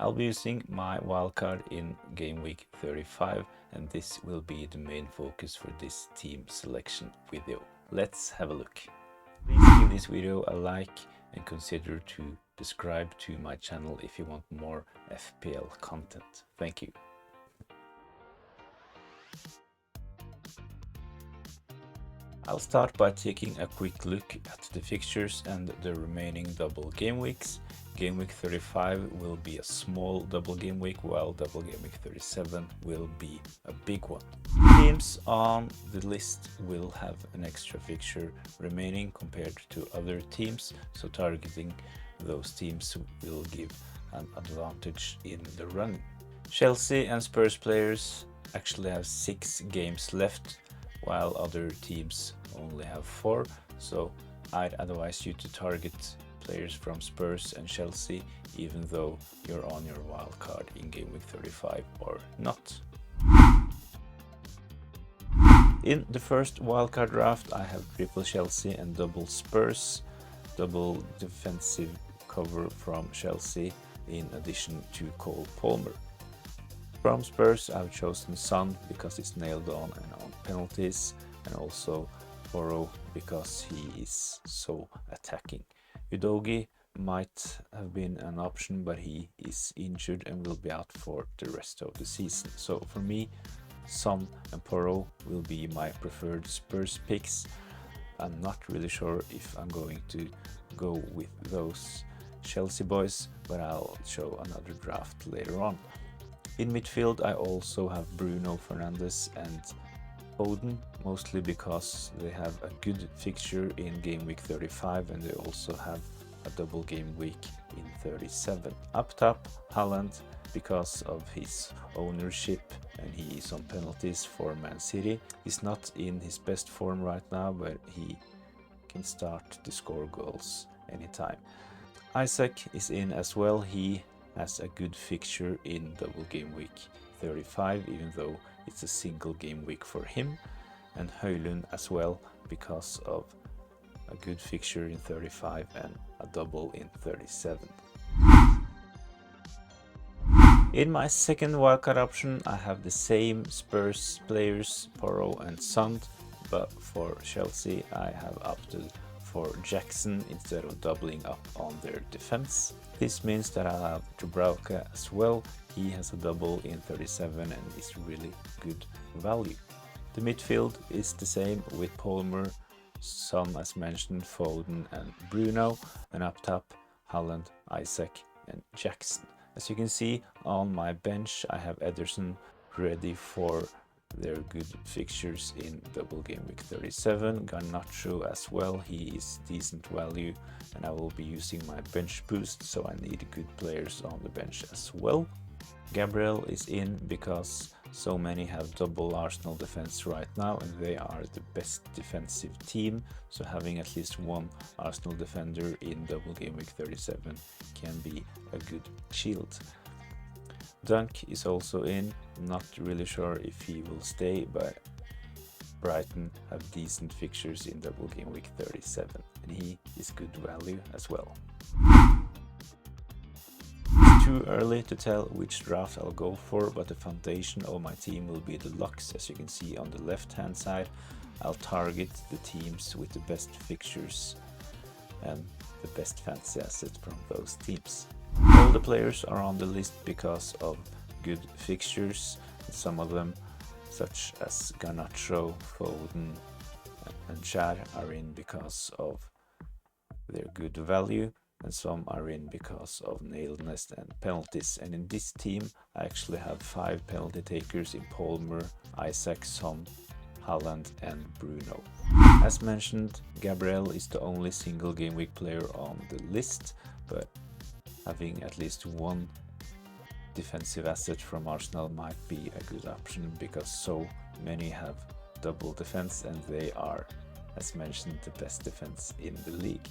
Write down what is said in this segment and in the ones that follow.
I'll be using my wildcard in game week 35, and this will be the main focus for this team selection video. Let's have a look. Please give this video a like and consider to subscribe to my channel if you want more FPL content. Thank you. I'll start by taking a quick look at the fixtures and the remaining double game weeks. Game week 35 will be a small double game week, while double game week 37 will be a big one. Teams on the list will have an extra fixture remaining compared to other teams, so targeting those teams will give an advantage in the run. Chelsea and Spurs players actually have 6 games left, while other teams only have 4, so I'd advise you to target players from Spurs and Chelsea even though you're on your wildcard in game week 35 or not. In the first wildcard draft I have triple Chelsea and double Spurs, double defensive cover from Chelsea in addition to Cole Palmer. From Spurs I've chosen Son because it's nailed on and on penalties, and also Porro because he is so attacking. Udogie might have been an option, but he is injured and will be out for the rest of the season. So for me, Son and Porro will be my preferred Spurs picks. I'm not really sure if I'm going to go with those Chelsea boys, but I'll show another draft later on. In midfield I also have Bruno Fernandes and Foden, mostly because they have a good fixture in game week 35 and they also have a double game week in 37. Up top, Haaland, because of his ownership and he is on penalties for Man City. He's not in his best form right now, but he can start to score goals anytime. Isaac is in as well. He has a good fixture in double game week 35, even though it's a single game week for him, and Højlund as well because of a good fixture in 35 and a double in 37. In my second wildcard option I have the same Spurs players, Porro and Son, but for Chelsea I have opted for Jackson instead of doubling up on their defense. This means that I have Dubravka as well. He has a double in 37 and is really good value. The midfield is the same with Palmer, Son as mentioned, Foden and Bruno, and up top Haaland, Isaac and Jackson. As you can see on my bench I have Ederson ready for their good fixtures in double game week 37. Garnacho as well, he is decent value and I will be using my bench boost, so I need good players on the bench as well. Gabriel is in because so many have double Arsenal defense right now and they are the best defensive team, so having at least one Arsenal defender in double game week 37 can be a good shield. Dunk is also in, not really sure if he will stay, but Brighton have decent fixtures in double game week 37 and he is good value as well. It's too early to tell which draft I'll go for, but the foundation of my team will be the locks. As you can see on the left hand side, I'll target the teams with the best fixtures and the best fantasy assets from those teams. All the players are on the list because of good fixtures, some of them such as Garnacho, Foden and Chad are in because of their good value, and some are in because of nailedness and penalties. And in this team I actually have 5 penalty takers in Palmer, Isaac, Son, Haaland and Bruno. As mentioned, Gabriel is the only single game week player on the list, but having at least one defensive asset from Arsenal might be a good option because so many have double defense and they are, as mentioned, the best defense in the league.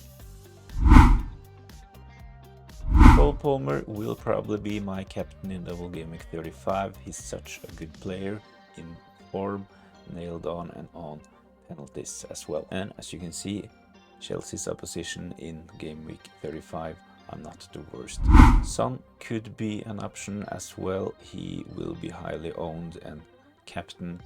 Cole Palmer will probably be my captain in double game week 35. He's such a good player, in form, nailed on and on penalties as well. And as you can see, Chelsea's opposition in game week 35 I'm not the worst. Son could be an option as well. He will be highly owned and captained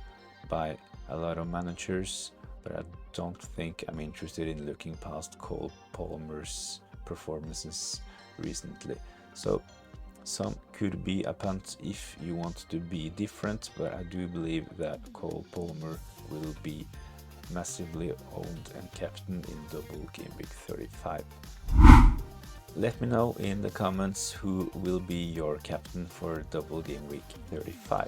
by a lot of managers, but I don't think I'm interested in looking past Cole Palmer's performances recently. So Son could be a punt if you want to be different, but I do believe that Cole Palmer will be massively owned and captained in double game week 35. Let me know in the comments who will be your captain for double game week 35.